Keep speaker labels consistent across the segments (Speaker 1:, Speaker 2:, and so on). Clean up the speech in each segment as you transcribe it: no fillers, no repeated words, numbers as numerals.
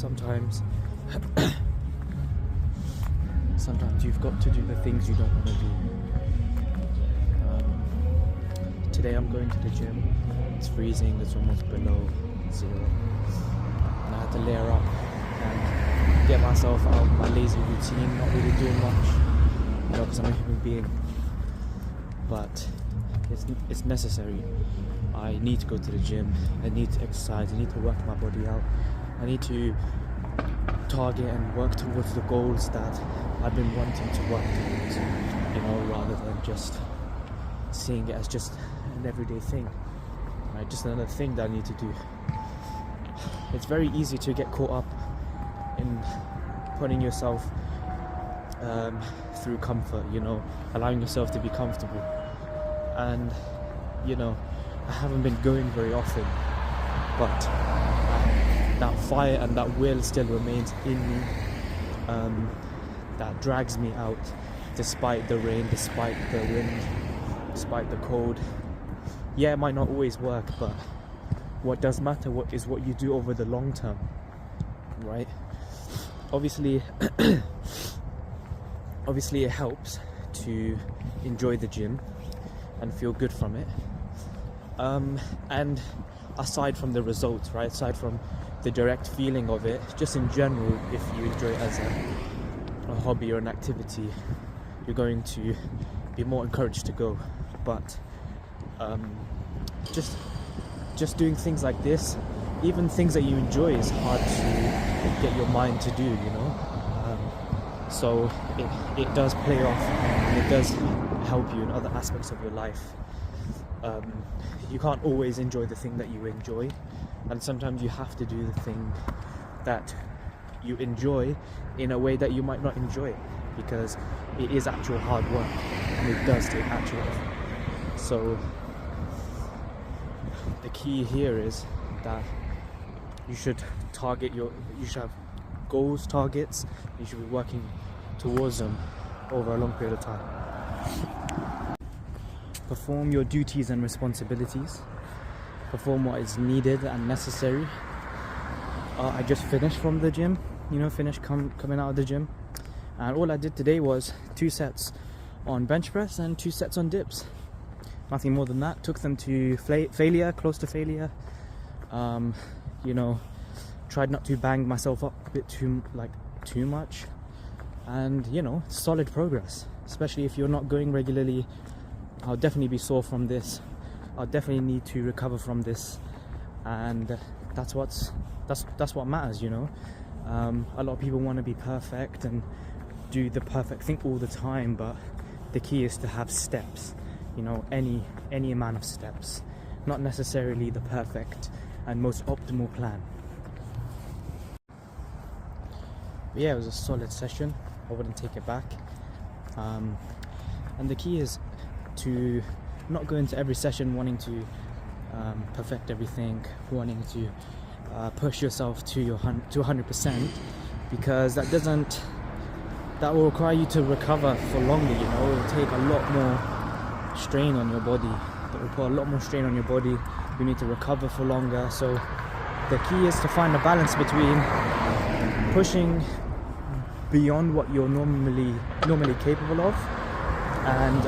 Speaker 1: sometimes sometimes you've got to do the things you don't want to do. Today I'm going to the gym. It's freezing, it's almost below 0, and I had to layer up and get myself out of my lazy routine, not really doing much, because I'm a human being, but it's necessary. I need to go to the gym, I need to exercise, I need to work my body out, I need to target and work towards the goals that I've been wanting to work towards, rather than just seeing it as just an everyday thing, right? Just another thing that I need to do. It's very easy to get caught up in putting yourself through comfort, allowing yourself to be comfortable. And I haven't been going very often, but that fire and that will still remains in me, that drags me out despite the rain, despite the wind, despite the cold. Yeah, it might not always work, but what does matter is what you do over the long term, right? Obviously it helps to enjoy the gym and feel good from it, and aside from the results, right, aside from the direct feeling of it, just in general, if you enjoy it as a hobby or an activity, you're going to be more encouraged to go. But just doing things like this, even things that you enjoy, is hard to get your mind to do, so it does play off, and it does help you in other aspects of your life. You can't always enjoy the thing that you enjoy, and sometimes you have to do the thing that you enjoy in a way that you might not enjoy, because it is actual hard work and it does take actual effort. So the key here is that you should you should have goals, targets, you should be working towards them over a long period of time. Perform your duties and responsibilities. Perform what is needed and necessary. I just finished from the gym, coming out of the gym, and all I did today was 2 sets on bench press and 2 sets on dips. Nothing more than that. Took them to close to failure. Tried not to bang myself up a bit too much, and solid progress. Especially if you're not going regularly, I'll definitely be sore from this. I'll definitely need to recover from this, and that's what matters. A lot of people want to be perfect and do the perfect thing all the time, but the key is to have steps. Any amount of steps, not necessarily the perfect and most optimal plan. But yeah, it was a solid session. I wouldn't take it back. And the key is to not go into every session wanting to perfect everything, wanting to push yourself to 100%, because that will require you to recover for longer. It will take a lot more strain on your body. That will put a lot more strain on your body. You need to recover for longer. So the key is to find a balance between pushing beyond what you're normally capable of, and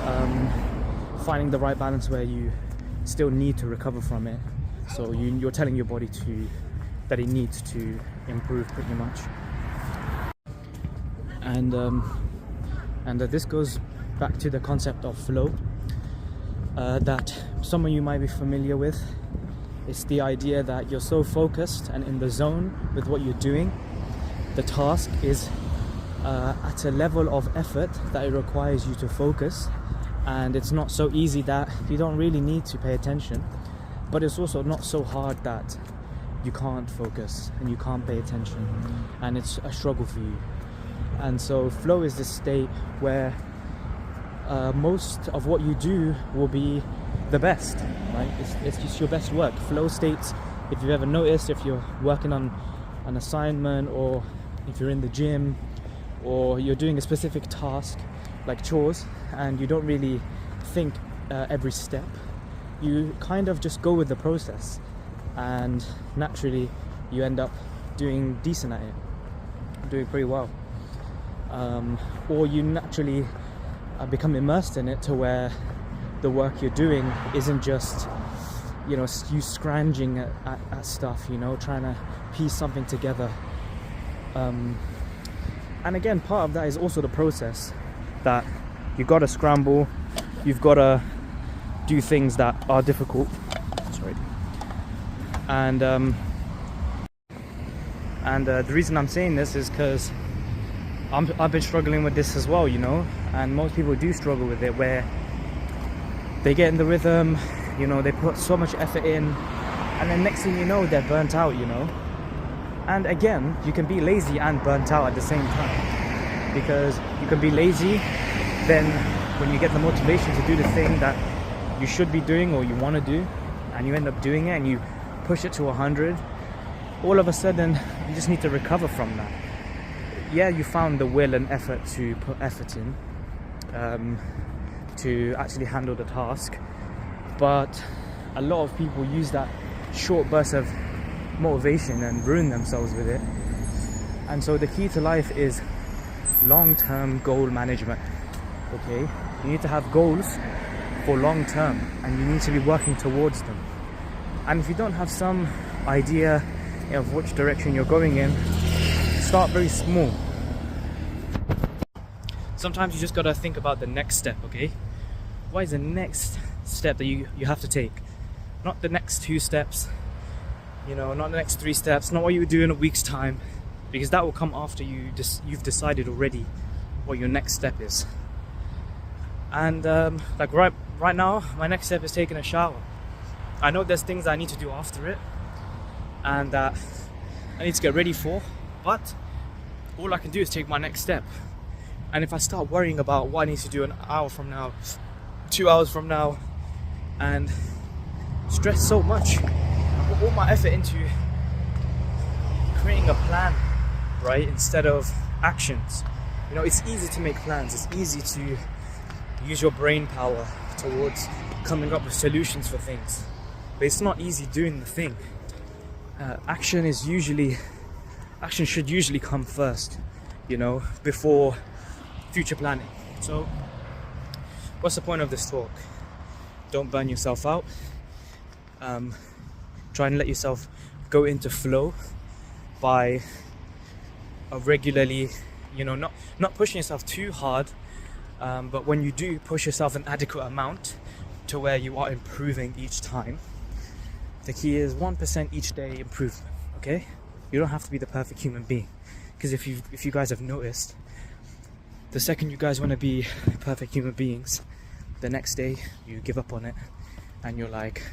Speaker 1: finding the right balance where you still need to recover from it. So you're telling your body that it needs to improve pretty much. And this goes back to the concept of flow, that some of you might be familiar with. It's the idea that you're so focused and in the zone with what you're doing. The task is at a level of effort that it requires you to focus, and it's not so easy that you don't really need to pay attention, but it's also not so hard that you can't focus and you can't pay attention, and it's a struggle for you. And so flow is this state where most of what you do will be the best, right? It's just your best work. Flow states, if you've ever noticed, if you're working on an assignment, or if you're in the gym, or you're doing a specific task like chores, and you don't really think every step, you kind of just go with the process, and naturally you end up doing decent at it, doing pretty well, or you naturally become immersed in it to where the work you're doing isn't just, you know, you scrounging at stuff, you know, trying to piece something together. And again, part of that is also the process, that you've got to scramble, you've got to do things that are difficult. Sorry. And the reason I'm saying this is because I've been struggling with this as well, you know, and most people do struggle with it, where they get in the rhythm, you know, they put so much effort in, and then next thing you know, they're burnt out, you know. And again, you can be lazy and burnt out at the same time, because you can be lazy, then when you get the motivation to do the thing that you should be doing or you want to do, and you end up doing it and you push it to 100, all of a sudden you just need to recover from that. Yeah, you found the will and effort to put effort in to actually handle the task, but a lot of people use that short burst of motivation and ruin themselves with it. And so the key to life is long-term goal management. Okay, you need to have goals for long term, and you need to be working towards them. And if you don't have some idea of which direction you're going in, start very small. Sometimes you just gotta think about the next step. Okay, what is the next step that you have to take? Not the next 2 steps, you know, not the next 3 steps, not what you would do in a week's time, because that will come after you've decided already what your next step is. And like right now, my next step is taking a shower. I know there's things I need to do after it, and that I need to get ready for, but all I can do is take my next step. And if I start worrying about what I need to do an hour from now, 2 hours from now, and stress so much, I put all my effort into creating a plan, right, instead of actions. You know, it's easy to make plans, it's easy to use your brain power towards coming up with solutions for things, but it's not easy doing the thing. Action should usually come first, you know, before future planning. So what's the point of this talk? Don't burn yourself out. Try and let yourself go into flow by regularly, you know, not pushing yourself too hard, but when you do push yourself an adequate amount to where you are improving each time. The key is 1% each day improvement. Okay, you don't have to be the perfect human being, because if you guys have noticed, the second you guys want to be perfect human beings, the next day you give up on it, and you're like,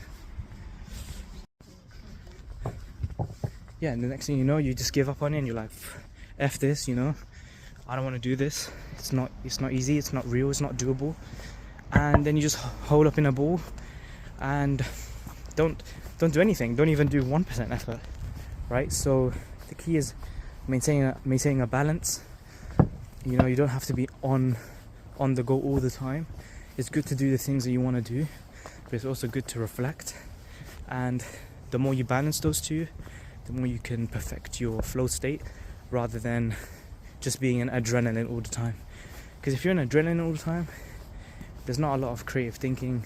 Speaker 1: yeah, and the next thing you know, you just give up on it, and you're like, F this, you know, I don't want to do this. It's not easy, it's not real, it's not doable. And then you just hold up in a ball and don't do anything. Don't even do 1% effort, right? So the key is maintaining a balance. You know, you don't have to be on the go all the time. It's good to do the things that you want to do, but it's also good to reflect. And the more you balance those two, the more you can perfect your flow state, rather than just being in adrenaline all the time. Because if you're in adrenaline all the time, there's not a lot of creative thinking,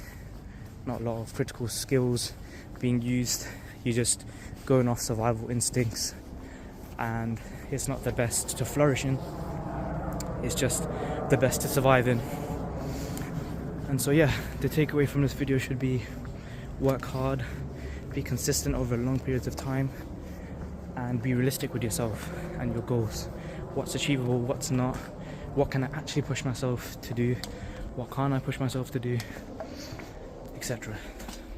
Speaker 1: not a lot of critical skills being used. You're just going off survival instincts, and it's not the best to flourish in. It's just the best to survive in. And so yeah, the takeaway from this video should be work hard, be consistent over long periods of time, and be realistic with yourself and your goals. What's achievable, what's not, what can I actually push myself to do, what can't I push myself to do, etc.